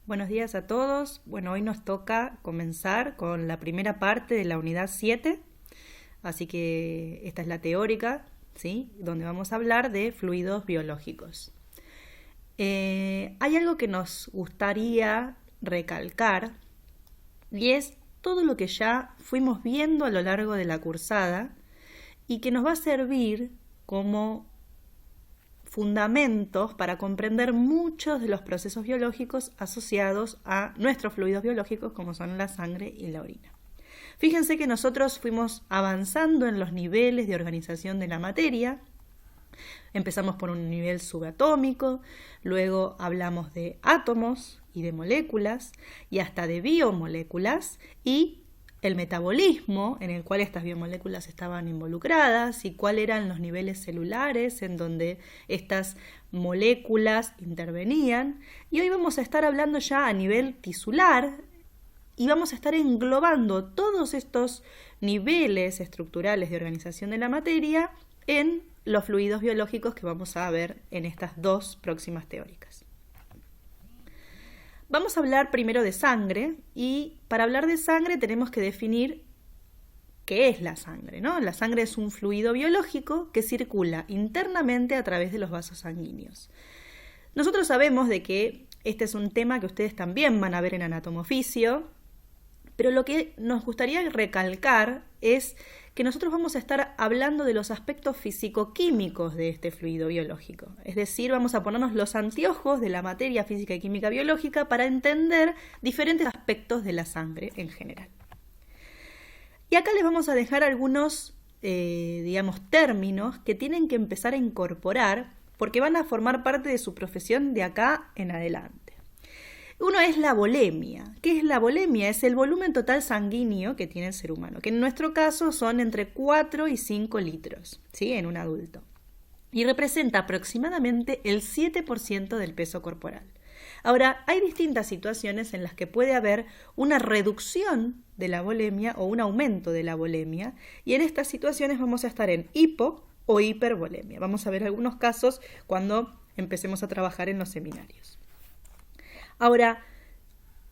Buenos días a todos. Bueno, hoy nos toca comenzar con la primera parte de la unidad 7, así que esta es la teórica, ¿sí? Donde vamos a hablar de fluidos biológicos. Hay algo que nos gustaría recalcar y es todo lo que ya fuimos viendo a lo largo de la cursada y que nos va a servir como fundamentos para comprender muchos de los procesos biológicos asociados a nuestros fluidos biológicos como son la sangre y la orina. Fíjense que nosotros fuimos avanzando en los niveles de organización de la materia. Empezamos por un nivel subatómico, luego hablamos de átomos y de moléculas y hasta de biomoléculas y el metabolismo en el cual estas biomoléculas estaban involucradas y cuáles eran los niveles celulares en donde estas moléculas intervenían. Y hoy vamos a estar hablando ya a nivel tisular y vamos a estar englobando todos estos niveles estructurales de organización de la materia en los fluidos biológicos que vamos a ver en estas dos próximas teóricas. Vamos a hablar primero de sangre y para hablar de sangre tenemos que definir qué es la sangre, ¿no? La sangre es un fluido biológico que circula internamente a través de los vasos sanguíneos. Nosotros sabemos de que este es un tema que ustedes también van a ver en Anatomoficio, pero lo que nos gustaría recalcar es que nosotros vamos a estar hablando de los aspectos físico-químicos de este fluido biológico. Es decir, vamos a ponernos los anteojos de la materia física y química biológica para entender diferentes aspectos de la sangre en general. Y acá les vamos a dejar algunos, términos que tienen que empezar a incorporar porque van a formar parte de su profesión de acá en adelante. Uno es la volemia. ¿Qué es la volemia? Es el volumen total sanguíneo que tiene el ser humano, que en nuestro caso son entre 4 y 5 litros, ¿sí? En un adulto. Y representa aproximadamente el 7% del peso corporal. Ahora, hay distintas situaciones en las que puede haber una reducción de la volemia o un aumento de la volemia, y en estas situaciones vamos a estar en hipo o hipervolemia. Vamos a ver algunos casos cuando empecemos a trabajar en los seminarios. Ahora,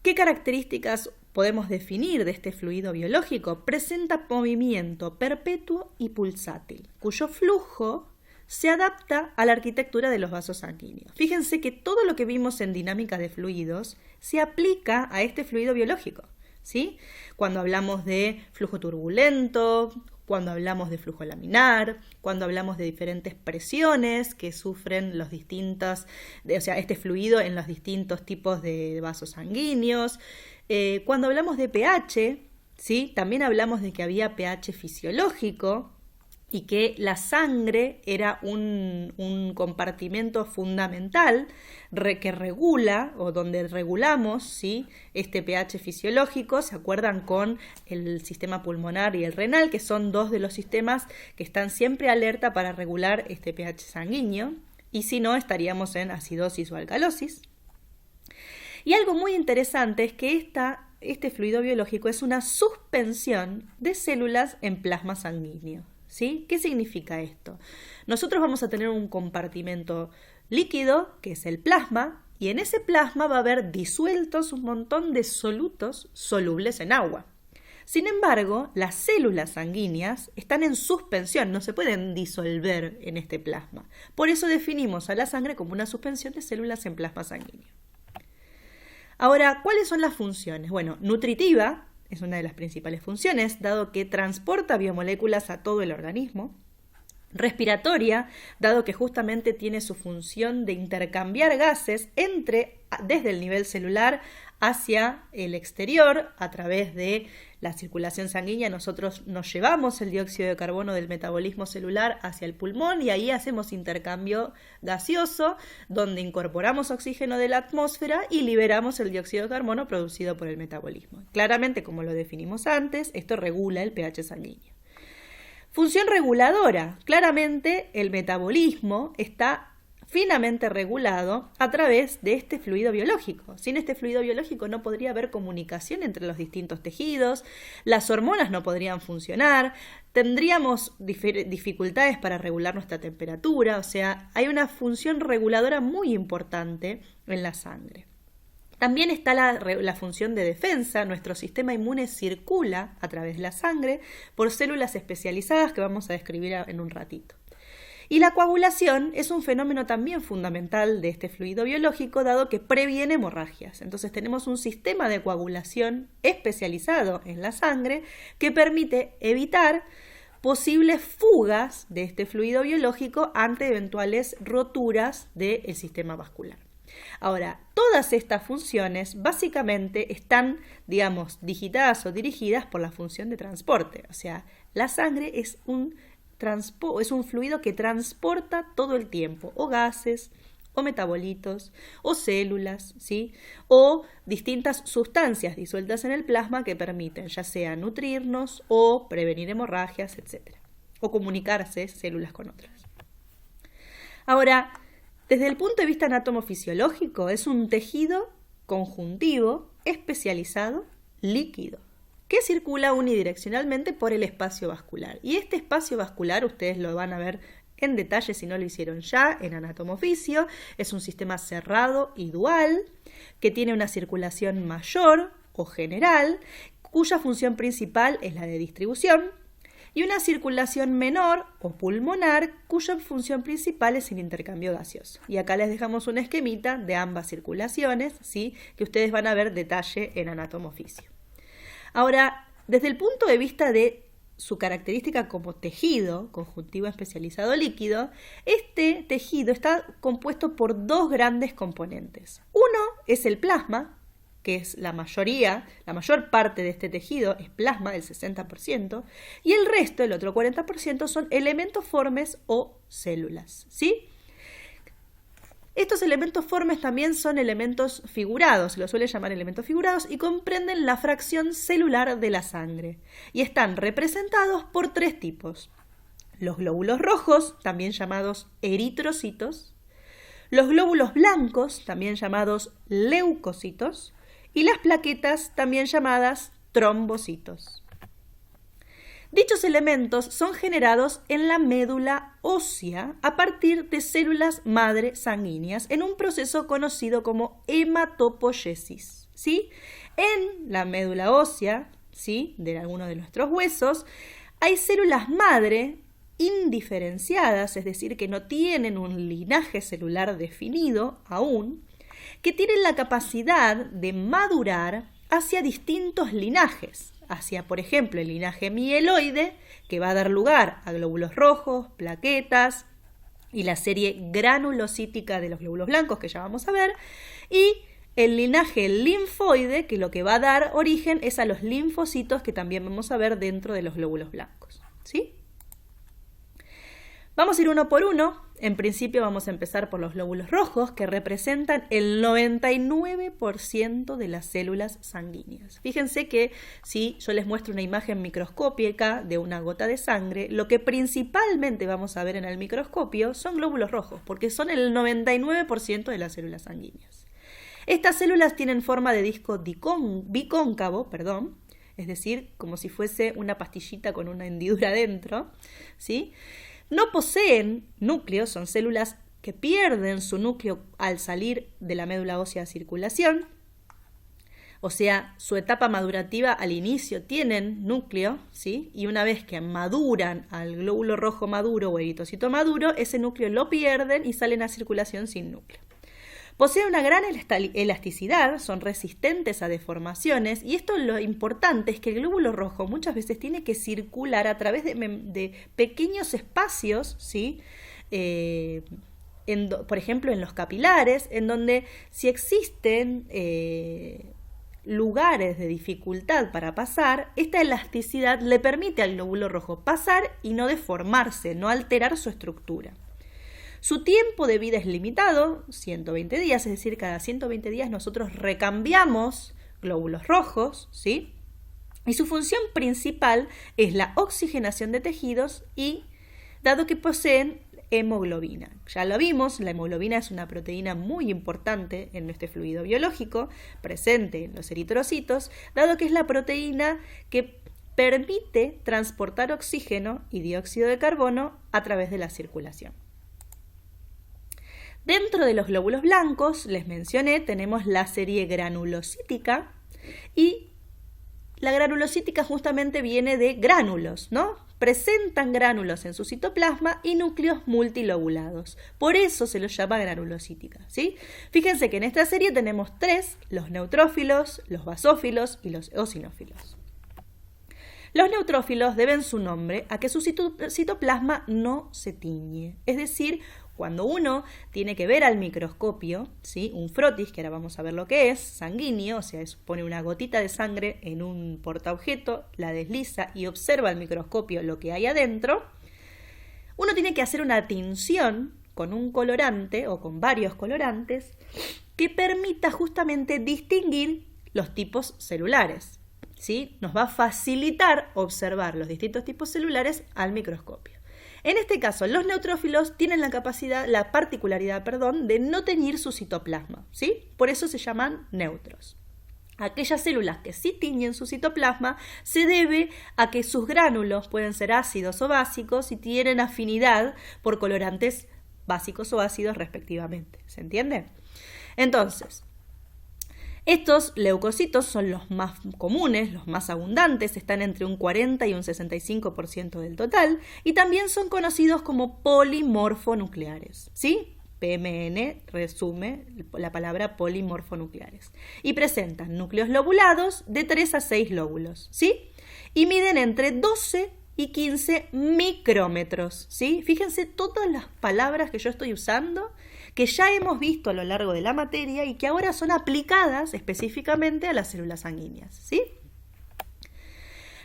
¿qué características podemos definir de este fluido biológico? Presenta movimiento perpetuo y pulsátil, cuyo flujo se adapta a la arquitectura de los vasos sanguíneos. Fíjense que todo lo que vimos en dinámica de fluidos se aplica a este fluido biológico, ¿sí? Cuando hablamos de flujo turbulento, cuando hablamos de flujo laminar, cuando hablamos de diferentes presiones que sufren los distintos, este fluido en los distintos tipos de vasos sanguíneos. Cuando hablamos de pH, ¿sí? También hablamos de que había pH fisiológico y que la sangre era un compartimento fundamental que regula o donde regulamos, ¿sí? Este pH fisiológico. ¿Se acuerdan con el sistema pulmonar y el renal, que son dos de los sistemas que están siempre alerta para regular este pH sanguíneo? Y si no, estaríamos en acidosis o alcalosis. Y algo muy interesante es que este fluido biológico es una suspensión de células en plasma sanguíneo. ¿Sí? ¿Qué significa esto? Nosotros vamos a tener un compartimento líquido, que es el plasma, y en ese plasma va a haber disueltos un montón de solutos solubles en agua. Sin embargo, las células sanguíneas están en suspensión, no se pueden disolver en este plasma. Por eso definimos a la sangre como una suspensión de células en plasma sanguíneo. Ahora, ¿cuáles son las funciones? Bueno, nutritiva es una de las principales funciones, dado que transporta biomoléculas a todo el organismo. Respiratoria, dado que justamente tiene su función de intercambiar gases desde el nivel celular hacia el exterior a través de la circulación sanguínea. Nosotros nos llevamos el dióxido de carbono del metabolismo celular hacia el pulmón y ahí hacemos intercambio gaseoso donde incorporamos oxígeno de la atmósfera y liberamos el dióxido de carbono producido por el metabolismo. Claramente, como lo definimos antes, esto regula el pH sanguíneo. Función reguladora. Claramente el metabolismo está finamente regulado a través de este fluido biológico. Sin este fluido biológico no podría haber comunicación entre los distintos tejidos, las hormonas no podrían funcionar, tendríamos dificultades para regular nuestra temperatura, o sea, hay una función reguladora muy importante en la sangre. También está la función de defensa. Nuestro sistema inmune circula a través de la sangre por células especializadas que vamos a describir en un ratito. Y la coagulación es un fenómeno también fundamental de este fluido biológico, dado que previene hemorragias. Entonces tenemos un sistema de coagulación especializado en la sangre que permite evitar posibles fugas de este fluido biológico ante eventuales roturas del sistema vascular. Ahora, todas estas funciones básicamente están, digitadas o dirigidas por la función de transporte. O sea, la sangre es un fluido que transporta todo el tiempo, o gases, o metabolitos, o células, ¿sí? O distintas sustancias disueltas en el plasma que permiten ya sea nutrirnos o prevenir hemorragias, etc. O comunicarse células con otras. Ahora, desde el punto de vista anatomofisiológico, es un tejido conjuntivo especializado líquido que circula unidireccionalmente por el espacio vascular. Y este espacio vascular, ustedes lo van a ver en detalle si no lo hicieron ya en anatomofisio, es un sistema cerrado y dual que tiene una circulación mayor o general, cuya función principal es la de distribución, y una circulación menor o pulmonar, cuya función principal es el intercambio gaseoso. Y acá les dejamos un esquemita de ambas circulaciones, ¿sí? Que ustedes van a ver detalle en anatomofisio. Ahora, desde el punto de vista de su característica como tejido conjuntivo especializado líquido, este tejido está compuesto por dos grandes componentes. Uno es el plasma, que es la mayor parte de este tejido es plasma, el 60%, y el resto, el otro 40%, son elementos formes o células, ¿sí? Estos elementos formes también son elementos figurados, se los suele llamar elementos figurados, y comprenden la fracción celular de la sangre, y están representados por tres tipos: los glóbulos rojos, también llamados eritrocitos, los glóbulos blancos, también llamados leucocitos, y las plaquetas, también llamadas trombocitos. Dichos elementos son generados en la médula ósea a partir de células madre sanguíneas en un proceso conocido como hematopoiesis, ¿sí? En la médula ósea, ¿sí?, de alguno de nuestros huesos, hay células madre indiferenciadas, es decir, que no tienen un linaje celular definido aún, que tienen la capacidad de madurar hacia distintos linajes, hacia, por ejemplo, el linaje mieloide, que va a dar lugar a glóbulos rojos, plaquetas y la serie granulocítica de los glóbulos blancos, que ya vamos a ver, y el linaje linfoide, que lo que va a dar origen es a los linfocitos, que también vamos a ver dentro de los glóbulos blancos, ¿sí? Vamos a ir uno por uno. En principio vamos a empezar por los glóbulos rojos, que representan el 99% de las células sanguíneas. Fíjense que si yo les muestro una imagen microscópica de una gota de sangre, lo que principalmente vamos a ver en el microscopio son glóbulos rojos, porque son el 99% de las células sanguíneas. Estas células tienen forma de disco bicóncavo, es decir, como si fuese una pastillita con una hendidura dentro, ¿sí? No poseen núcleos, son células que pierden su núcleo al salir de la médula ósea a circulación, o sea, su etapa madurativa al inicio tienen núcleo, ¿sí? Y una vez que maduran al glóbulo rojo maduro o eritrocito maduro, ese núcleo lo pierden y salen a circulación sin núcleo. Poseen una gran elasticidad, son resistentes a deformaciones, y esto lo importante es que el glóbulo rojo muchas veces tiene que circular a través de pequeños espacios, ¿sí? Por ejemplo, en los capilares, en donde si existen lugares de dificultad para pasar, esta elasticidad le permite al glóbulo rojo pasar y no deformarse, no alterar su estructura. Su tiempo de vida es limitado, 120 días, es decir, cada 120 días nosotros recambiamos glóbulos rojos, ¿sí? Y su función principal es la oxigenación de tejidos y, dado que poseen hemoglobina. Ya lo vimos, la hemoglobina es una proteína muy importante en nuestro fluido biológico, presente en los eritrocitos, dado que es la proteína que permite transportar oxígeno y dióxido de carbono a través de la circulación. Dentro de los glóbulos blancos, les mencioné, tenemos la serie granulocítica y la granulocítica justamente viene de gránulos, ¿no? Presentan gránulos en su citoplasma y núcleos multilobulados. Por eso se los llama granulocítica, ¿sí? Fíjense que en esta serie tenemos 3, los neutrófilos, los basófilos y los eosinófilos. Los neutrófilos deben su nombre a que su citoplasma no se tiñe, es decir, cuando uno tiene que ver al microscopio, ¿sí? Un frotis, que ahora vamos a ver lo que es, sanguíneo, o sea, pone una gotita de sangre en un portaobjeto, la desliza y observa al microscopio lo que hay adentro, uno tiene que hacer una tinción con un colorante o con varios colorantes que permita justamente distinguir los tipos celulares, ¿sí? Nos va a facilitar observar los distintos tipos celulares al microscopio. En este caso, los neutrófilos tienen la particularidad, de no teñir su citoplasma, ¿sí? Por eso se llaman neutros. Aquellas células que sí tiñen su citoplasma se debe a que sus gránulos pueden ser ácidos o básicos y tienen afinidad por colorantes básicos o ácidos respectivamente. ¿Se entiende? Entonces, estos leucocitos son los más comunes, los más abundantes, están entre un 40 y un 65% del total y también son conocidos como polimorfonucleares, ¿sí? PMN resume la palabra polimorfonucleares y presentan núcleos lobulados de 3 a 6 lóbulos, ¿sí? Y miden entre 12 y 15 micrómetros, ¿sí? Fíjense todas las palabras que yo estoy usando que ya hemos visto a lo largo de la materia y que ahora son aplicadas específicamente a las células sanguíneas, ¿sí?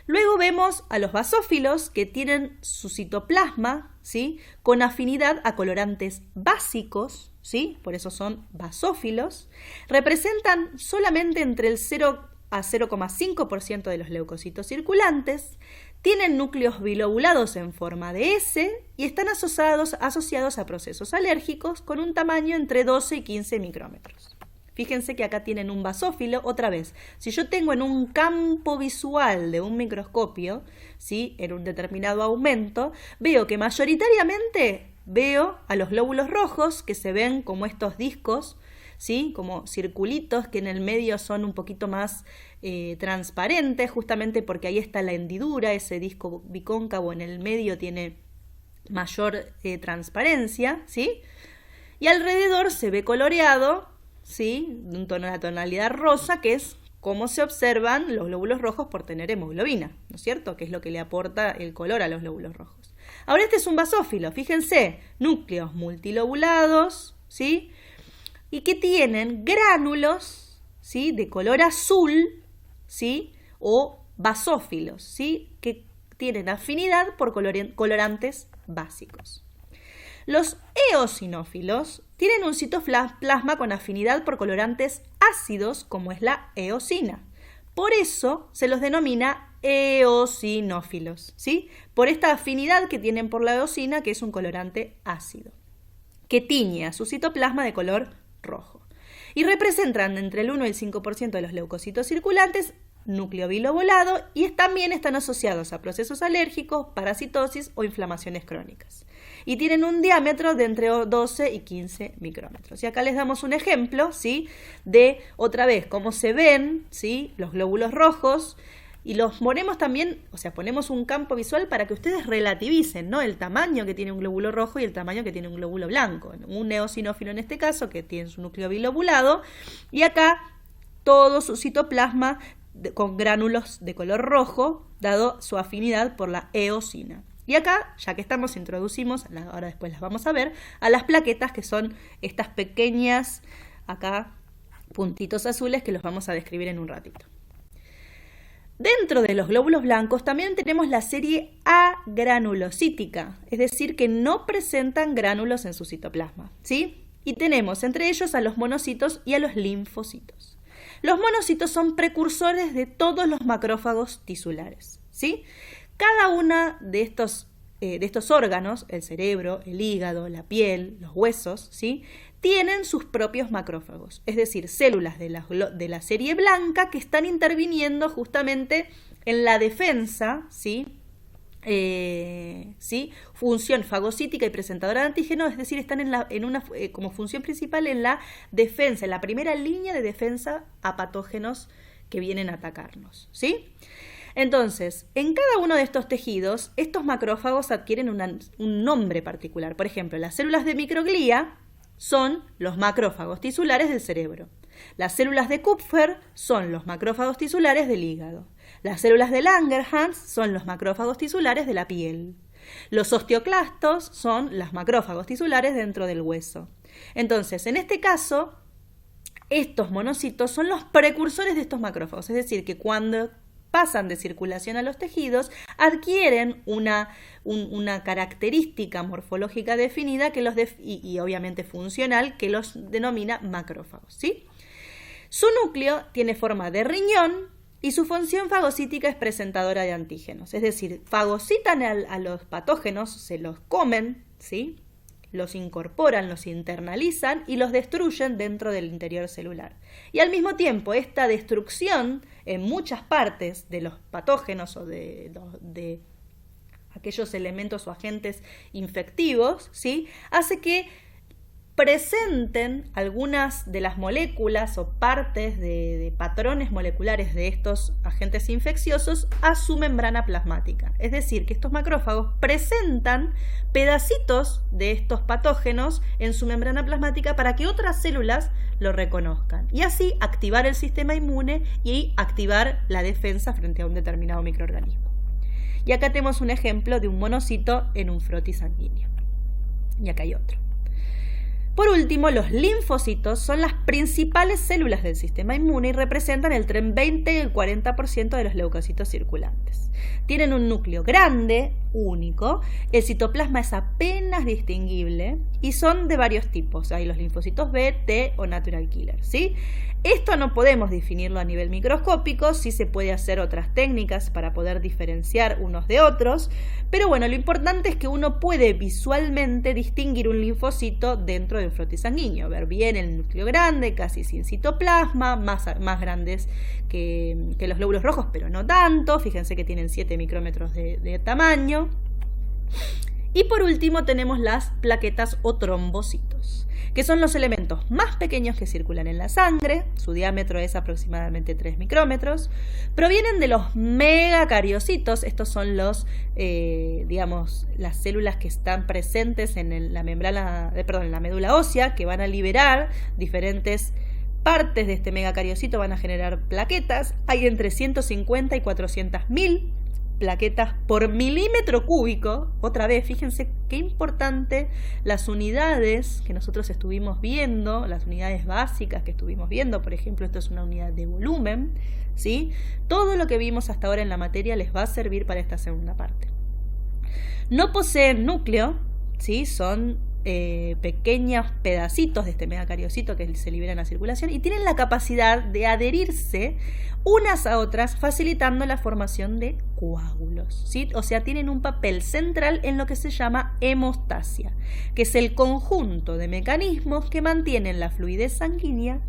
Luego vemos a los basófilos que tienen su citoplasma, ¿sí? Con afinidad a colorantes básicos, ¿sí? Por eso son basófilos. Representan solamente entre el 0 a 0,5% de los leucocitos circulantes. Tienen núcleos bilobulados en forma de S y están asociados a procesos alérgicos con un tamaño entre 12 y 15 micrómetros. Fíjense que acá tienen un basófilo, otra vez, si yo tengo en un campo visual de un microscopio, ¿sí? En un determinado aumento, veo que mayoritariamente veo a los glóbulos rojos que se ven como estos discos, ¿sí? Como circulitos que en el medio son un poquito más transparentes, justamente porque ahí está la hendidura, ese disco bicóncavo en el medio tiene mayor transparencia, ¿sí? Y alrededor se ve coloreado, ¿sí? Una tonalidad rosa, que es cómo se observan los glóbulos rojos por tener hemoglobina, ¿no es cierto? Que es lo que le aporta el color a los glóbulos rojos. Ahora este es un basófilo, fíjense, núcleos multilobulados, ¿sí? Y que tienen gránulos, ¿sí? De color azul, ¿sí? O basófilos, ¿sí? Que tienen afinidad por colorantes básicos. Los eosinófilos tienen un citoplasma con afinidad por colorantes ácidos, como es la eosina. Por eso se los denomina eosinófilos, ¿sí? Por esta afinidad que tienen por la eosina, que es un colorante ácido, que tiñe a su citoplasma de color rojo. Y representan entre el 1 y el 5% de los leucocitos circulantes, núcleo bilobulado, y también están asociados a procesos alérgicos, parasitosis o inflamaciones crónicas. Y tienen un diámetro de entre 12 y 15 micrómetros. Y acá les damos un ejemplo, ¿sí? De, otra vez, cómo se ven, ¿sí? Los glóbulos rojos. Y los ponemos también, o sea, ponemos un campo visual para que ustedes relativicen, ¿no? El tamaño que tiene un glóbulo rojo y el tamaño que tiene un glóbulo blanco. Un eosinófilo en este caso, que tiene su núcleo bilobulado, y acá todo su citoplasma con gránulos de color rojo, dado su afinidad por la eosina. Y acá, ya que introducimos, ahora después las vamos a ver, a las plaquetas, que son estas pequeñas, acá, puntitos azules, que los vamos a describir en un ratito. Dentro de los glóbulos blancos también tenemos la serie agranulocítica, es decir, que no presentan gránulos en su citoplasma, ¿sí? Y tenemos entre ellos a los monocitos y a los linfocitos. Los monocitos son precursores de todos los macrófagos tisulares, ¿sí? Cada una de estos órganos, el cerebro, el hígado, la piel, los huesos, ¿sí? Tienen sus propios macrófagos, es decir, células de la serie blanca que están interviniendo justamente en la defensa, ¿sí? ¿sí? Función fagocítica y presentadora de antígenos, es decir, están en una como función principal en la defensa, en la primera línea de defensa a patógenos que vienen a atacarnos, ¿sí? Entonces, en cada uno de estos tejidos, estos macrófagos adquieren un nombre particular. Por ejemplo, las células de microglía son los macrófagos tisulares del cerebro. Las células de Kupffer son los macrófagos tisulares del hígado. Las células de Langerhans son los macrófagos tisulares de la piel. Los osteoclastos son los macrófagos tisulares dentro del hueso. Entonces, en este caso, estos monocitos son los precursores de estos macrófagos, es decir, que cuando pasan de circulación a los tejidos, adquieren una característica morfológica definida que y obviamente funcional que los denomina macrófagos, ¿sí? Su núcleo tiene forma de riñón y su función fagocítica es presentadora de antígenos, es decir, fagocitan a los patógenos, se los comen, ¿sí? Los incorporan, los internalizan y los destruyen dentro del interior celular. Y al mismo tiempo, esta destrucción en muchas partes de los patógenos o de aquellos elementos o agentes infectivos, ¿sí? Hace que presenten algunas de las moléculas o partes de patrones moleculares de estos agentes infecciosos a su membrana plasmática. Es decir, que estos macrófagos presentan pedacitos de estos patógenos en su membrana plasmática para que otras células lo reconozcan y así activar el sistema inmune y activar la defensa frente a un determinado microorganismo. Y acá tenemos un ejemplo de un monocito en un frotis sanguíneo. Y acá hay otro. Por último, los linfocitos son las principales células del sistema inmune y representan entre el 20 y el 40% de los leucocitos circulantes. Tienen un núcleo grande, único, el citoplasma es apenas distinguible y son de varios tipos. Hay los linfocitos B, T o natural killer, ¿sí? Esto no podemos definirlo a nivel microscópico, sí se puede hacer otras técnicas para poder diferenciar unos de otros, pero bueno, lo importante es que uno puede visualmente distinguir un linfocito dentro de un frotis sanguíneo, ver bien el núcleo grande, casi sin citoplasma, más grandes que los glóbulos rojos, pero no tanto, fíjense que tienen 7 micrómetros de tamaño. Y por último tenemos las plaquetas o trombocitos, que son los elementos más pequeños que circulan en la sangre, su diámetro es aproximadamente 3 micrómetros, provienen de los megacariocitos, estos son las células que están presentes en la médula ósea, que van a liberar diferentes partes de este megacariocito, van a generar plaquetas, hay entre 150 y 400.000 plaquetas por milímetro cúbico. Otra vez, fíjense qué importante las unidades que nosotros estuvimos viendo, las unidades básicas que estuvimos viendo, por ejemplo, esto es una unidad de volumen, ¿sí? Todo lo que vimos hasta ahora en la materia les va a servir para esta segunda parte. No poseen núcleo, ¿sí? Son pequeños pedacitos de este megacariocito que se liberan a circulación y tienen la capacidad de adherirse unas a otras, facilitando la formación de coágulos, ¿sí? O sea, tienen un papel central en lo que se llama hemostasia, que es el conjunto de mecanismos que mantienen la fluidez sanguínea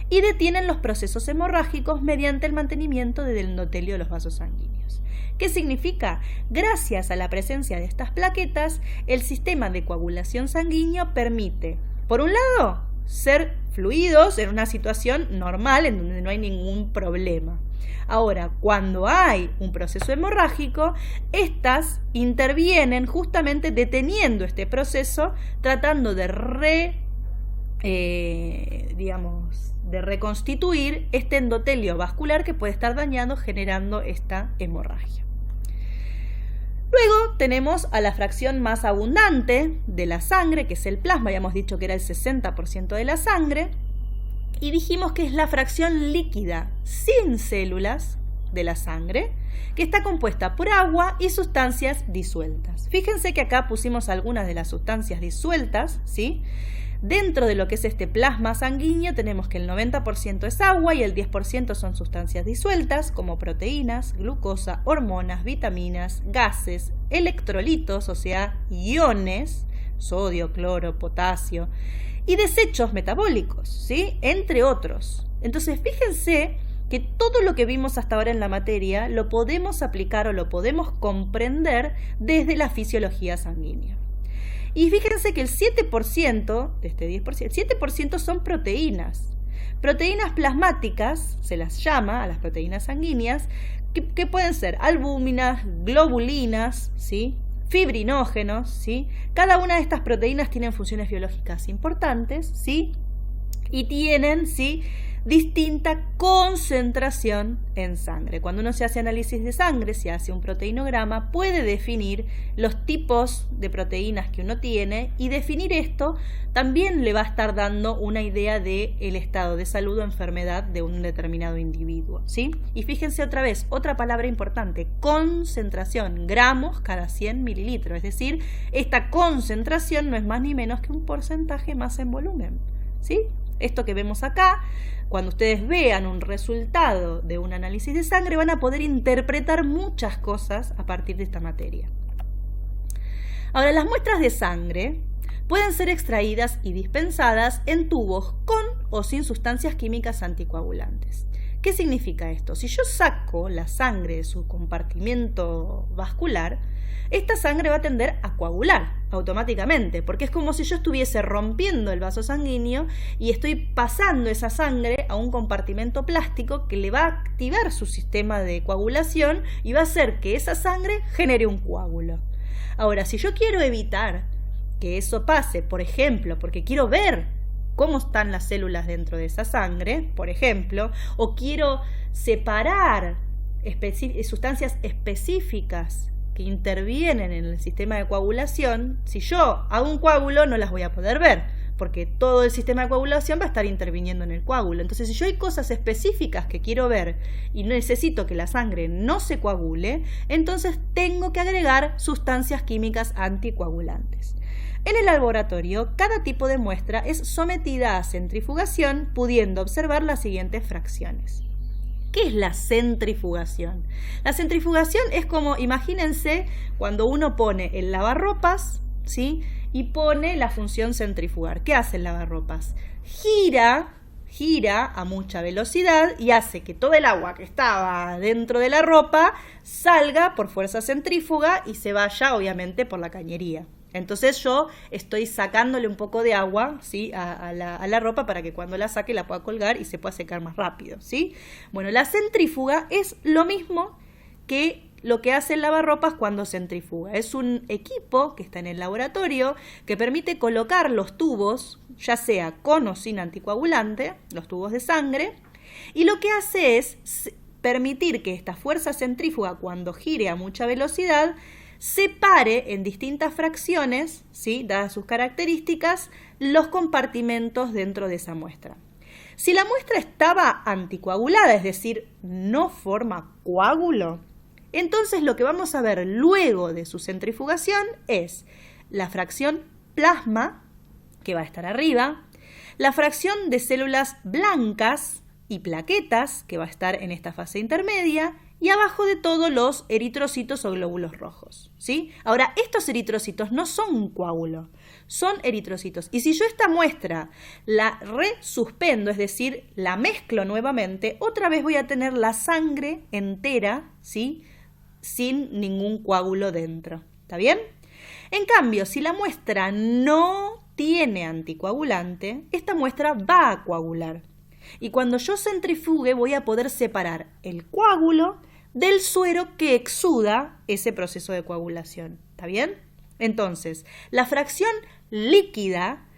y detienen los procesos hemorrágicos mediante el mantenimiento del endotelio de los vasos sanguíneos. ¿Qué significa? Gracias a la presencia de estas plaquetas, el sistema de coagulación sanguíneo permite, por un lado, ser fluidos en una situación normal en donde no hay ningún problema. Ahora, cuando hay un proceso hemorrágico, estas intervienen justamente deteniendo este proceso, tratando de reconstituir este endotelio vascular que puede estar dañado, generando esta hemorragia. Luego tenemos a la fracción más abundante de la sangre, que es el plasma, habíamos dicho que era el 60% de la sangre, y dijimos que es la fracción líquida, sin células, de la sangre, que está compuesta por agua y sustancias disueltas. Fíjense que acá pusimos algunas de las sustancias disueltas, ¿sí? Dentro de lo que es este plasma sanguíneo tenemos que el 90% es agua y el 10% son sustancias disueltas como proteínas, glucosa, hormonas, vitaminas, gases, electrolitos, o sea, iones, sodio, cloro, potasio, y desechos metabólicos, ¿sí? Entre otros. Entonces, fíjense que todo lo que vimos hasta ahora en la materia lo podemos aplicar o lo podemos comprender desde la fisiología sanguínea. Y fíjense que el 7% de este 10%, 7% son proteínas. Proteínas plasmáticas, se las llama a las proteínas sanguíneas, que pueden ser albúminas, globulinas, ¿sí? Fibrinógenos, ¿sí? Cada una de estas proteínas tienen funciones biológicas importantes, ¿sí? Y tienen, ¿sí?, distinta concentración en sangre. Cuando uno se hace análisis de sangre, se hace un proteinograma, puede definir los tipos de proteínas que uno tiene, y definir esto también le va a estar dando una idea del estado de salud o enfermedad de un determinado individuo, ¿sí? Y fíjense otra vez, otra palabra importante, concentración, gramos cada 100 mililitros, es decir, esta concentración no es más ni menos que un porcentaje más en volumen, ¿sí? Esto que vemos acá, cuando ustedes vean un resultado de un análisis de sangre, van a poder interpretar muchas cosas a partir de esta materia. Ahora, las muestras de sangre pueden ser extraídas y dispensadas en tubos con o sin sustancias químicas anticoagulantes. ¿Qué significa esto? Si yo saco la sangre de su compartimento vascular, esta sangre va a tender a coagular automáticamente, porque es como si yo estuviese rompiendo el vaso sanguíneo y estoy pasando esa sangre a un compartimento plástico que le va a activar su sistema de coagulación y va a hacer que esa sangre genere un coágulo. Ahora, si yo quiero evitar que eso pase, por ejemplo, porque quiero ver cómo están las células dentro de esa sangre, por ejemplo, o quiero separar sustancias específicas que intervienen en el sistema de coagulación, si yo hago un coágulo no las voy a poder ver, porque todo el sistema de coagulación va a estar interviniendo en el coágulo. Entonces, si yo hay cosas específicas que quiero ver y necesito que la sangre no se coagule, entonces tengo que agregar sustancias químicas anticoagulantes. En el laboratorio, cada tipo de muestra es sometida a centrifugación, pudiendo observar las siguientes fracciones. ¿Qué es la centrifugación? La centrifugación es como, imagínense, cuando uno pone el lavarropas, ¿sí?, y pone la función centrifugar. ¿Qué hace el lavarropas? Gira a mucha velocidad y hace que todo el agua que estaba dentro de la ropa salga por fuerza centrífuga y se vaya, obviamente, por la cañería. Entonces yo estoy sacándole un poco de agua, ¿sí?, a la ropa para que cuando la saque la pueda colgar y se pueda secar más rápido, ¿sí? Bueno, la centrífuga es lo mismo que lo que hace el lavarropas cuando centrifuga. Es un equipo que está en el laboratorio que permite colocar los tubos, ya sea con o sin anticoagulante, los tubos de sangre, y lo que hace es permitir que esta fuerza centrífuga, cuando gire a mucha velocidad, separe en distintas fracciones, ¿sí?, dadas sus características, los compartimentos dentro de esa muestra. Si la muestra estaba anticoagulada, es decir, no forma coágulo, entonces lo que vamos a ver luego de su centrifugación es la fracción plasma, que va a estar arriba, la fracción de células blancas y plaquetas, que va a estar en esta fase intermedia, y abajo de todo los eritrocitos o glóbulos rojos, ¿sí? Ahora, estos eritrocitos no son un coágulo, son eritrocitos. Y si yo esta muestra la resuspendo, es decir, la mezclo nuevamente, otra vez voy a tener la sangre entera, ¿sí?, sin ningún coágulo dentro. ¿Está bien? En cambio, si la muestra no tiene anticoagulante, esta muestra va a coagular. Y cuando yo centrifugue voy a poder separar el coágulo del suero que exuda ese proceso de coagulación. ¿Está bien? Entonces, la fracción líquida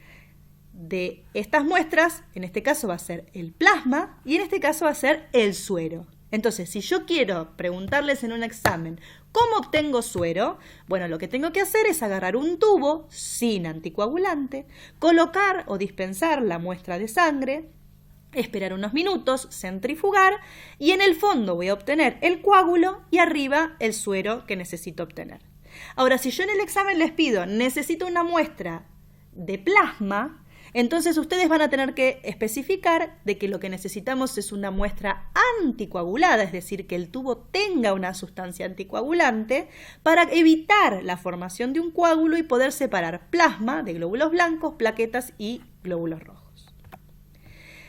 de estas muestras, en este caso va a ser el plasma y en este caso va a ser el suero. Entonces, si yo quiero preguntarles en un examen ¿cómo obtengo suero? Bueno, lo que tengo que hacer es agarrar un tubo sin anticoagulante, colocar o dispensar la muestra de sangre, esperar unos minutos, centrifugar y en el fondo voy a obtener el coágulo y arriba el suero que necesito obtener. Ahora, si yo en el examen les pido, necesito una muestra de plasma, entonces ustedes van a tener que especificar de que lo que necesitamos es una muestra anticoagulada, es decir, que el tubo tenga una sustancia anticoagulante para evitar la formación de un coágulo y poder separar plasma de glóbulos blancos, plaquetas y glóbulos rojos.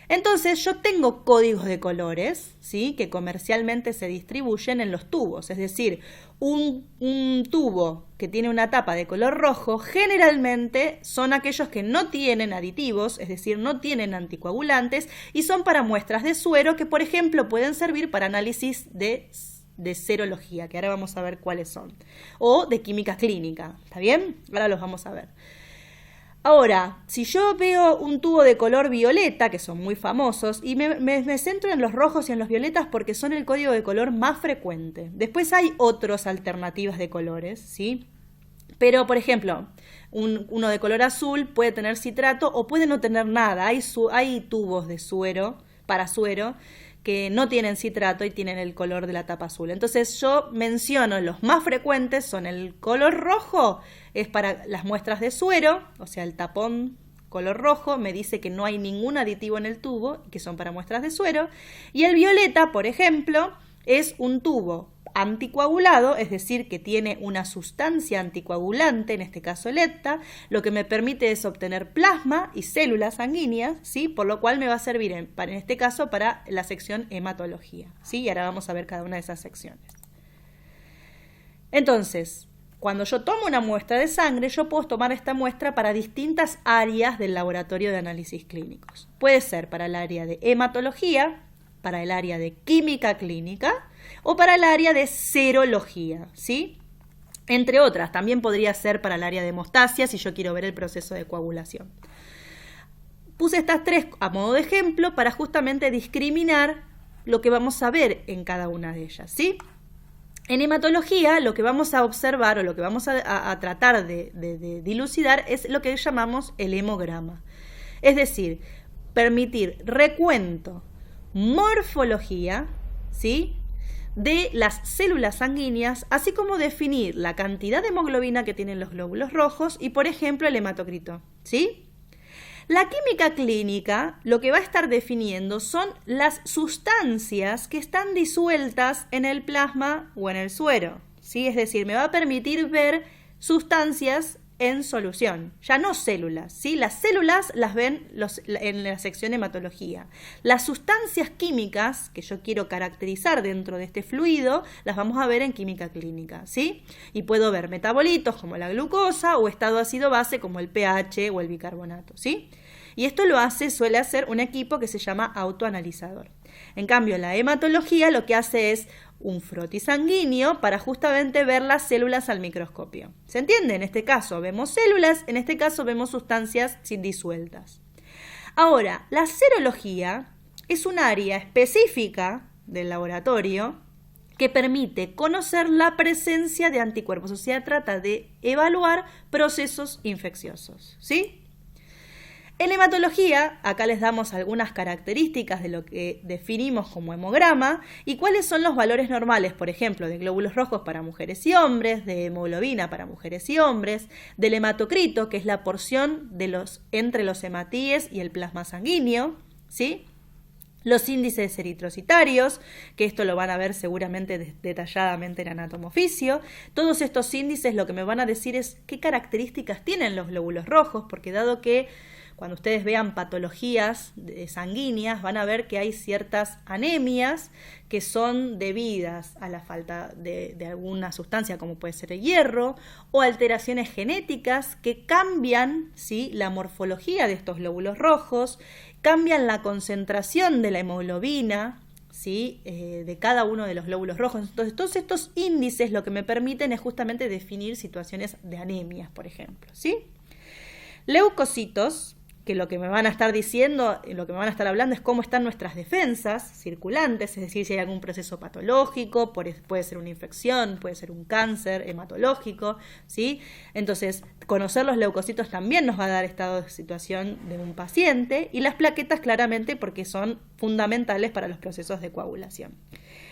Entonces yo tengo códigos de colores, ¿sí? Que comercialmente se distribuyen en los tubos. Es decir, un tubo que tiene una tapa de color rojo generalmente son aquellos que no tienen aditivos, es decir, no tienen anticoagulantes y son para muestras de suero que, por ejemplo, pueden servir para análisis de serología, que ahora vamos a ver cuáles son, o de química clínica, ¿está bien? Ahora los vamos a ver. Ahora, si yo veo un tubo de color violeta, que son muy famosos, y me centro en los rojos y en los violetas porque son el código de color más frecuente. Después hay otras alternativas de colores, ¿sí? Pero, por ejemplo, uno de color azul puede tener citrato o puede no tener nada. Hay tubos de suero, para suero, que no tienen citrato y tienen el color de la tapa azul. Entonces yo menciono los más frecuentes, son el color rojo, es para las muestras de suero, o sea, el tapón color rojo me dice que no hay ningún aditivo en el tubo, que son para muestras de suero, y el violeta, por ejemplo, es un tubo anticoagulado, es decir, que tiene una sustancia anticoagulante, en este caso el ETA, lo que me permite es obtener plasma y células sanguíneas, ¿sí? Por lo cual me va a servir en este caso para la sección hematología, ¿sí? Y ahora vamos a ver cada una de esas secciones. Entonces, cuando yo tomo una muestra de sangre, yo puedo tomar esta muestra para distintas áreas del laboratorio de análisis clínicos. Puede ser para el área de hematología, para el área de química clínica o para el área de serología, ¿sí? Entre otras, también podría ser para el área de hemostasia si yo quiero ver el proceso de coagulación. Puse estas tres a modo de ejemplo para justamente discriminar lo que vamos a ver en cada una de ellas, ¿sí? En hematología lo que vamos a observar o lo que vamos a tratar de dilucidar es lo que llamamos el hemograma. Es decir, permitir recuento, morfología, ¿sí? De las células sanguíneas, así como definir la cantidad de hemoglobina que tienen los glóbulos rojos y, por ejemplo, el hematocrito, ¿sí? La química clínica lo que va a estar definiendo son las sustancias que están disueltas en el plasma o en el suero, ¿sí? Es decir, me va a permitir ver sustancias en solución, ya no células, ¿sí? Las células las ven en la sección hematología. Las sustancias químicas que yo quiero caracterizar dentro de este fluido las vamos a ver en química clínica, ¿sí? Y puedo ver metabolitos como la glucosa o estado ácido-base como el pH o el bicarbonato, ¿sí? Y esto suele hacer un equipo que se llama autoanalizador. En cambio, la hematología lo que hace es un frotis sanguíneo para justamente ver las células al microscopio. ¿Se entiende? En este caso vemos células, en este caso vemos sustancias disueltas. Ahora, la serología es un área específica del laboratorio que permite conocer la presencia de anticuerpos, o sea, trata de evaluar procesos infecciosos, ¿sí? En hematología, acá les damos algunas características de lo que definimos como hemograma y cuáles son los valores normales, por ejemplo, de glóbulos rojos para mujeres y hombres, de hemoglobina para mujeres y hombres, del hematocrito, que es la porción entre los hematíes y el plasma sanguíneo, ¿sí? Los índices eritrocitarios, que esto lo van a ver seguramente detalladamente en Anatomoficio. Todos estos índices lo que me van a decir es qué características tienen los glóbulos rojos, porque dado que cuando ustedes vean patologías sanguíneas van a ver que hay ciertas anemias que son debidas a la falta de alguna sustancia como puede ser el hierro o alteraciones genéticas que cambian, ¿sí?, la morfología de estos glóbulos rojos, cambian la concentración de la hemoglobina, ¿sí?, de cada uno de los glóbulos rojos. Entonces, todos estos índices lo que me permiten es justamente definir situaciones de anemias, por ejemplo, ¿sí? Leucocitos, que lo que me van a estar diciendo, lo que me van a estar hablando es cómo están nuestras defensas circulantes, es decir, si hay algún proceso patológico, puede ser una infección, puede ser un cáncer hematológico, ¿sí? Entonces, conocer los leucocitos también nos va a dar estado de situación de un paciente, y las plaquetas claramente porque son fundamentales para los procesos de coagulación.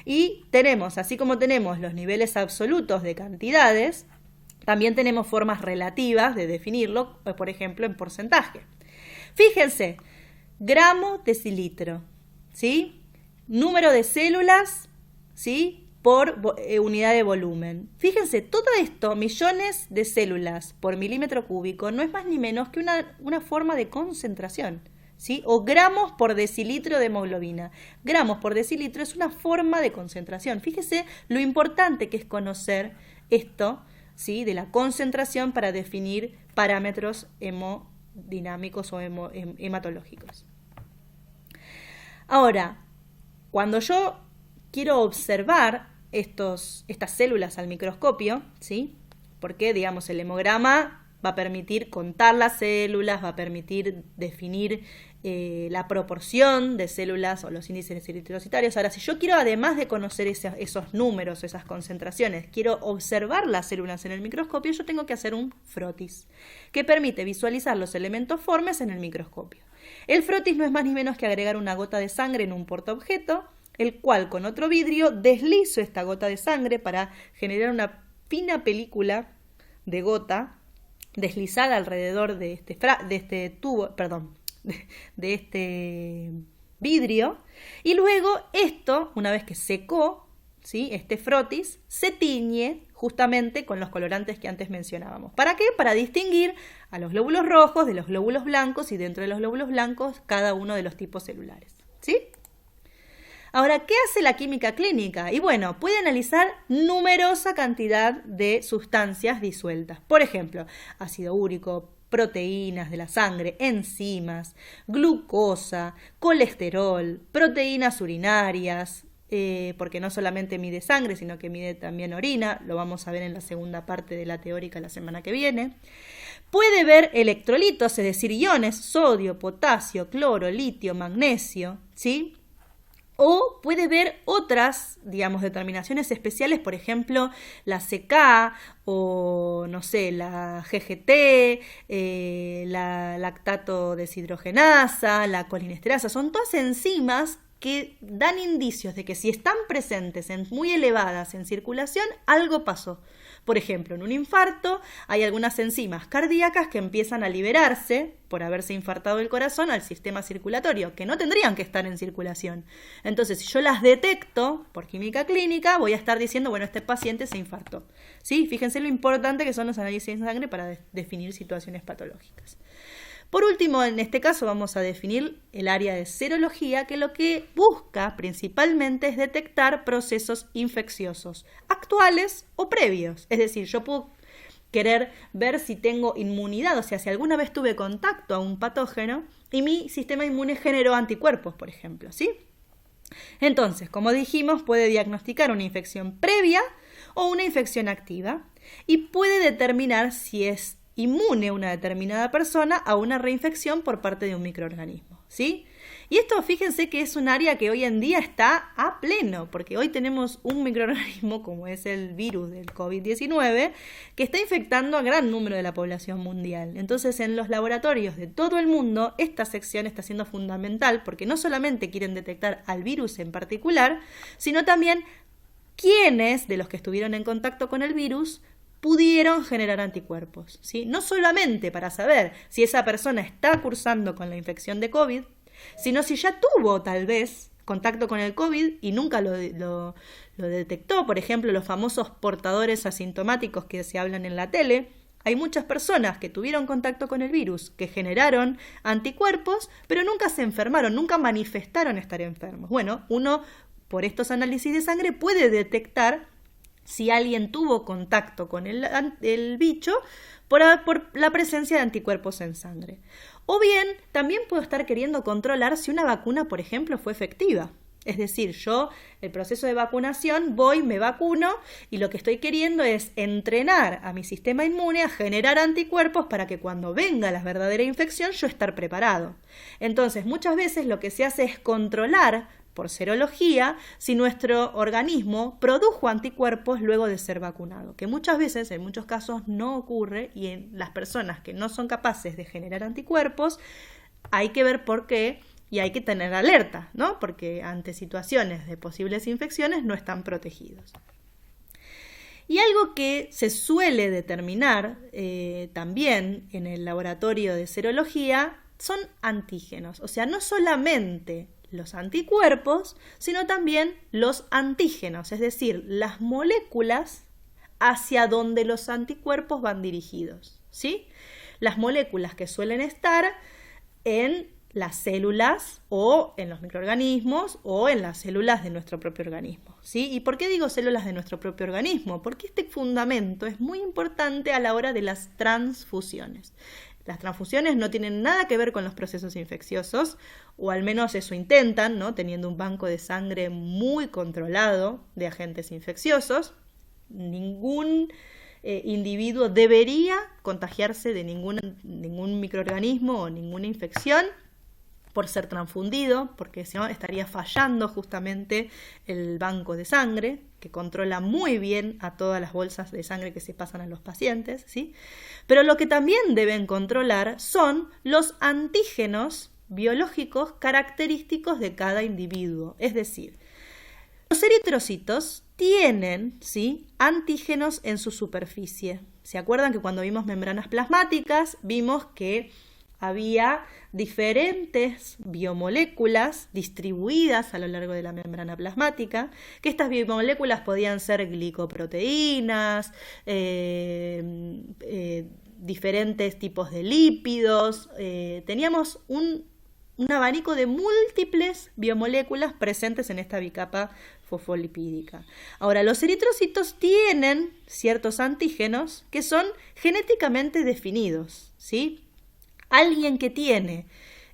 Y tenemos, así como tenemos los niveles absolutos de cantidades, también tenemos formas relativas de definirlo, por ejemplo, en porcentaje. Fíjense, gramo decilitro, ¿sí? Número de células, ¿sí?, por unidad de volumen. Fíjense, todo esto, millones de células por milímetro cúbico, no es más ni menos que una forma de concentración, ¿sí? O gramos por decilitro de hemoglobina. Gramos por decilitro es una forma de concentración. Fíjese lo importante que es conocer esto, ¿sí? De la concentración para definir parámetros hemodinámicos o hematológicos. Ahora, cuando yo quiero observar estas células al microscopio, ¿sí? Porque, digamos, el hemograma va a permitir contar las células, va a permitir definir la proporción de células o los índices eritrocitarios. Ahora, si yo quiero, además de conocer esos números, esas concentraciones, quiero observar las células en el microscopio, yo tengo que hacer un frotis, que permite visualizar los elementos formes en el microscopio. El frotis no es más ni menos que agregar una gota de sangre en un portaobjeto, el cual con otro vidrio deslizo esta gota de sangre para generar una fina película de gota deslizada alrededor de este vidrio, y luego esto, una vez que secó, ¿sí? Este frotis se tiñe justamente con los colorantes que antes mencionábamos. ¿Para qué? Para distinguir a los glóbulos rojos de los glóbulos blancos y dentro de los glóbulos blancos cada uno de los tipos celulares, ¿sí? Ahora, ¿qué hace la química clínica? Y bueno, puede analizar numerosa cantidad de sustancias disueltas. Por ejemplo, ácido úrico, proteínas de la sangre, enzimas, glucosa, colesterol, proteínas urinarias, porque no solamente mide sangre, sino que mide también orina. Lo vamos a ver en la segunda parte de la teórica la semana que viene. Puede ver electrolitos, es decir, iones, sodio, potasio, cloro, litio, magnesio, ¿sí? O puede ver otras, digamos, determinaciones especiales, por ejemplo, la CK o, no sé, la GGT, la lactato deshidrogenasa, la colinesterasa. Son todas enzimas que dan indicios de que si están presentes muy elevadas en circulación, algo pasó. Por ejemplo, en un infarto hay algunas enzimas cardíacas que empiezan a liberarse por haberse infartado el corazón al sistema circulatorio, que no tendrían que estar en circulación. Entonces, si yo las detecto por química clínica, voy a estar diciendo, bueno, este paciente se infartó. ¿Sí? Fíjense lo importante que son los análisis de sangre para definir situaciones patológicas. Por último, en este caso vamos a definir el área de serología, que lo que busca principalmente es detectar procesos infecciosos, actuales o previos. Es decir, yo puedo querer ver si tengo inmunidad, o sea, si alguna vez tuve contacto a un patógeno y mi sistema inmune generó anticuerpos, por ejemplo, ¿sí? Entonces, como dijimos, puede diagnosticar una infección previa o una infección activa y puede determinar si es inmune una determinada persona a una reinfección por parte de un microorganismo, ¿sí? Y esto, fíjense que es un área que hoy en día está a pleno, porque hoy tenemos un microorganismo como es el virus del COVID-19 que está infectando a gran número de la población mundial. Entonces, en los laboratorios de todo el mundo, esta sección está siendo fundamental porque no solamente quieren detectar al virus en particular, sino también quiénes de los que estuvieron en contacto con el virus pudieron generar anticuerpos, ¿sí? No solamente para saber si esa persona está cursando con la infección de COVID, sino si ya tuvo tal vez contacto con el COVID y nunca lo detectó. Por ejemplo, los famosos portadores asintomáticos que se hablan en la tele. Hay muchas personas que tuvieron contacto con el virus, que generaron anticuerpos, pero nunca se enfermaron, nunca manifestaron estar enfermos. Bueno, uno por estos análisis de sangre puede detectar si alguien tuvo contacto con el bicho por la presencia de anticuerpos en sangre. O bien, también puedo estar queriendo controlar si una vacuna, por ejemplo, fue efectiva. Es decir, yo, el proceso de vacunación, voy, me vacuno y lo que estoy queriendo es entrenar a mi sistema inmune a generar anticuerpos para que cuando venga la verdadera infección yo estar preparado. Entonces, muchas veces lo que se hace es controlar por serología, si nuestro organismo produjo anticuerpos luego de ser vacunado, que muchas veces, en muchos casos, no ocurre y en las personas que no son capaces de generar anticuerpos, hay que ver por qué y hay que tener alerta, ¿no? Porque ante situaciones de posibles infecciones no están protegidos. Y algo que se suele determinar también en el laboratorio de serología son antígenos, o sea, no solamente los anticuerpos, sino también los antígenos, es decir, las moléculas hacia donde los anticuerpos van dirigidos, ¿sí? Las moléculas que suelen estar en las células o en los microorganismos o en las células de nuestro propio organismo, ¿sí? ¿Y por qué digo células de nuestro propio organismo? Porque este fundamento es muy importante a la hora de las transfusiones. Las transfusiones no tienen nada que ver con los procesos infecciosos, o al menos eso intentan, ¿no? Teniendo un banco de sangre muy controlado de agentes infecciosos. Ningún individuo debería contagiarse de ningún microorganismo o ninguna infección por ser transfundido, porque si no estaría fallando justamente el banco de sangre, que controla muy bien a todas las bolsas de sangre que se pasan a los pacientes, ¿sí? Pero lo que también deben controlar son los antígenos biológicos característicos de cada individuo. Es decir, los eritrocitos tienen, ¿sí?, antígenos en su superficie. ¿Se acuerdan que cuando vimos membranas plasmáticas vimos que había diferentes biomoléculas distribuidas a lo largo de la membrana plasmática, que estas biomoléculas podían ser glicoproteínas, diferentes tipos de lípidos, teníamos un abanico de múltiples biomoléculas presentes en esta bicapa fosfolipídica. Ahora, los eritrocitos tienen ciertos antígenos que son genéticamente definidos, ¿sí? Alguien que tiene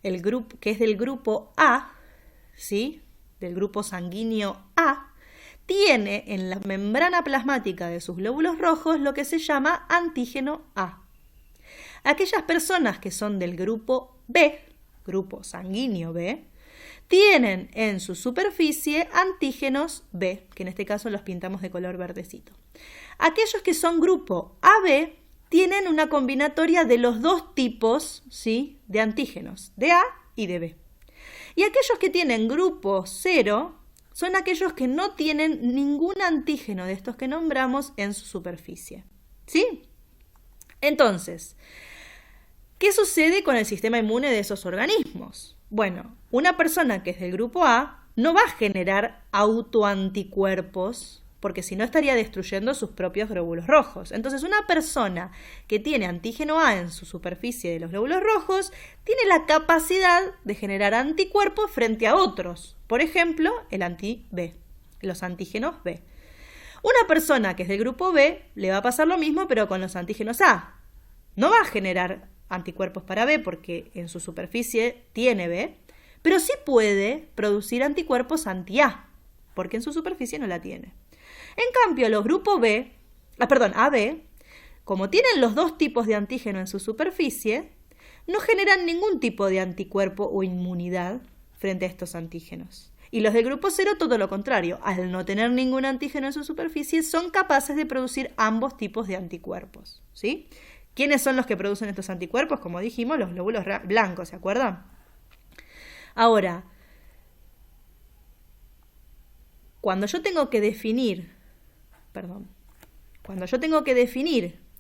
que es del grupo A, ¿sí?, del grupo sanguíneo A, tiene en la membrana plasmática de sus glóbulos rojos lo que se llama antígeno A. Aquellas personas que son del grupo B, grupo sanguíneo B, tienen en su superficie antígenos B, que en este caso los pintamos de color verdecito. Aquellos que son grupo AB tienen una combinatoria de los dos tipos, ¿sí?, de antígenos, de A y de B. Y aquellos que tienen grupo 0 son aquellos que no tienen ningún antígeno de estos que nombramos en su superficie, ¿sí? Entonces, ¿qué sucede con el sistema inmune de esos organismos? Bueno, una persona que es del grupo A no va a generar autoanticuerpos, porque si no estaría destruyendo sus propios glóbulos rojos. Entonces, una persona que tiene antígeno A en su superficie de los glóbulos rojos tiene la capacidad de generar anticuerpos frente a otros. Por ejemplo, el anti-B, los antígenos B. Una persona que es del grupo B le va a pasar lo mismo, pero con los antígenos A. No va a generar anticuerpos para B porque en su superficie tiene B, pero sí puede producir anticuerpos anti-A, porque en su superficie no la tiene. En cambio, los grupos AB, como tienen los dos tipos de antígeno en su superficie, no generan ningún tipo de anticuerpo o inmunidad frente a estos antígenos. Y los del grupo 0, todo lo contrario. Al no tener ningún antígeno en su superficie, son capaces de producir ambos tipos de anticuerpos, ¿sí? ¿Quiénes son los que producen estos anticuerpos? Como dijimos, los glóbulos blancos, ¿se acuerdan? Ahora, cuando yo tengo que definir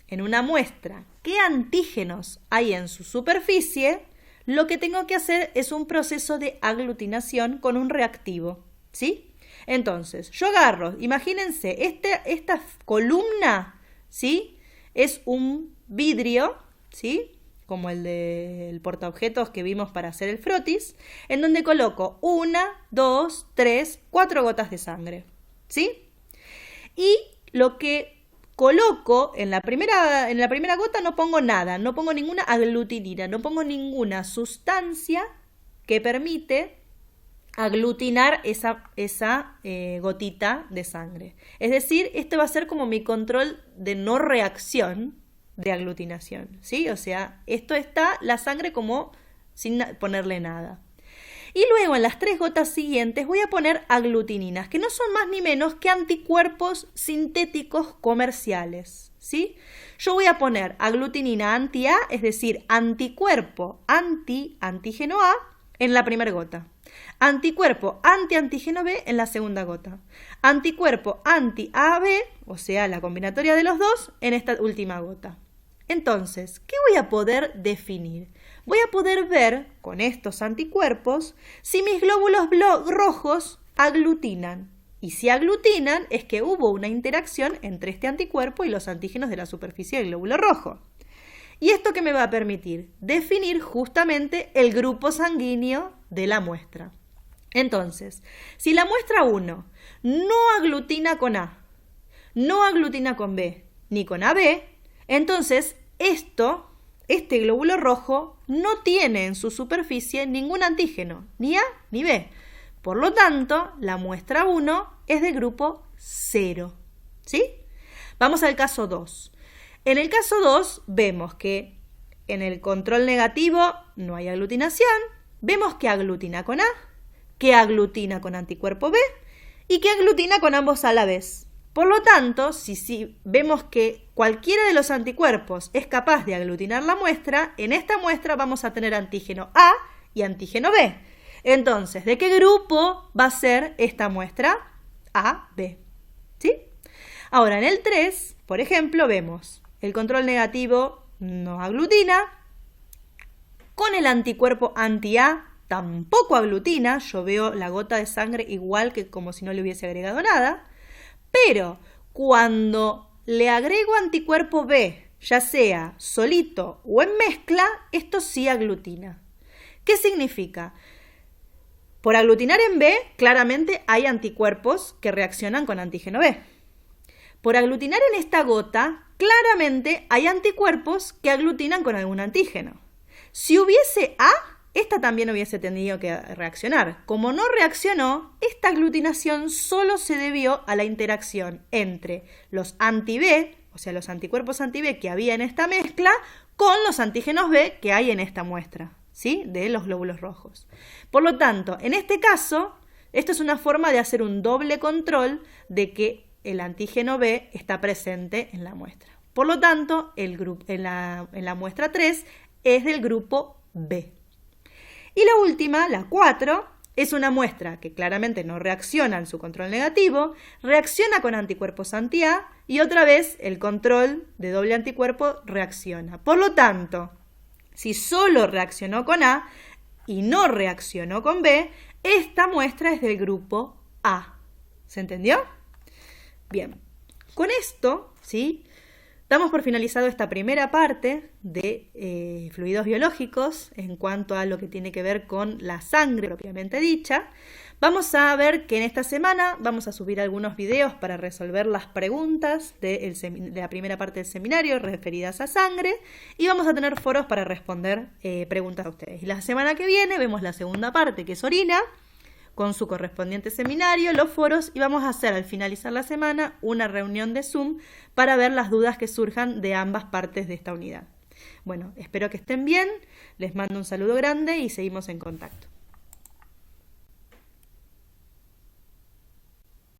en una muestra qué antígenos hay en su superficie, lo que tengo que hacer es un proceso de aglutinación con un reactivo, ¿sí? Entonces, yo agarro, imagínense, esta columna, ¿sí?, es un vidrio, ¿sí?, como el del portaobjetos que vimos para hacer el frotis, en donde coloco 1, 2, 3, 4 gotas de sangre, ¿sí? Y lo que coloco en la primera gota no pongo nada, no pongo ninguna aglutinina, no pongo ninguna sustancia que permite aglutinar esa gotita de sangre. Es decir, este va a ser como mi control de no reacción de aglutinación, ¿sí? O sea, esto está la sangre como sin ponerle nada. Y luego en las 3 gotas siguientes voy a poner aglutininas, que no son más ni menos que anticuerpos sintéticos comerciales, ¿sí? Yo voy a poner aglutinina anti-A, es decir, anticuerpo antígeno A en la primera gota. Anticuerpo antígeno B en la segunda gota. Anticuerpo anti-AB, o sea, la combinatoria de los dos, en esta última gota. Entonces, ¿qué voy a poder definir? Voy a poder ver con estos anticuerpos si mis glóbulos rojos aglutinan. Y si aglutinan es que hubo una interacción entre este anticuerpo y los antígenos de la superficie del glóbulo rojo. ¿Y esto qué me va a permitir? Definir justamente el grupo sanguíneo de la muestra. Entonces, si la muestra 1 no aglutina con A, no aglutina con B, ni con AB, entonces este glóbulo rojo no tiene en su superficie ningún antígeno, ni A ni B. Por lo tanto, la muestra 1 es del grupo 0. ¿Sí? Vamos al caso 2. En el caso 2 vemos que en el control negativo no hay aglutinación, vemos que aglutina con A, que aglutina con anticuerpo B y que aglutina con ambos a la vez. Por lo tanto, si vemos que cualquiera de los anticuerpos es capaz de aglutinar la muestra, en esta muestra vamos a tener antígeno A y antígeno B. Entonces, ¿de qué grupo va a ser esta muestra? A, B. ¿Sí? Ahora, en el 3, por ejemplo, vemos el control negativo no aglutina, con el anticuerpo anti-A tampoco aglutina, yo veo la gota de sangre igual que como si no le hubiese agregado nada, pero cuando le agrego anticuerpo B, ya sea solito o en mezcla, esto sí aglutina. ¿Qué significa? Por aglutinar en B, claramente hay anticuerpos que reaccionan con antígeno B. Por aglutinar en esta gota, claramente hay anticuerpos que aglutinan con algún antígeno. Si hubiese A, esta también hubiese tenido que reaccionar. Como no reaccionó, esta aglutinación solo se debió a la interacción entre los anti-B, o sea, los anticuerpos anti-B que había en esta mezcla, con los antígenos B que hay en esta muestra, ¿sí? De los glóbulos rojos. Por lo tanto, en este caso, esto es una forma de hacer un doble control de que el antígeno B está presente en la muestra. Por lo tanto, en la muestra 3 es del grupo B. Y la última, la 4, es una muestra que claramente no reacciona en su control negativo, reacciona con anticuerpos anti-A y otra vez el control de doble anticuerpo reacciona. Por lo tanto, si solo reaccionó con A y no reaccionó con B, esta muestra es del grupo A. ¿Se entendió? Bien, con esto, ¿sí?, damos por finalizado esta primera parte de fluidos biológicos en cuanto a lo que tiene que ver con la sangre propiamente dicha. Vamos a ver que en esta semana vamos a subir algunos videos para resolver las preguntas de la primera parte del seminario referidas a sangre y vamos a tener foros para responder preguntas a ustedes. Y la semana que viene vemos la segunda parte, que es orina, con su correspondiente seminario, los foros, y vamos a hacer al finalizar la semana una reunión de Zoom para ver las dudas que surjan de ambas partes de esta unidad. Bueno, espero que estén bien, les mando un saludo grande y seguimos en contacto.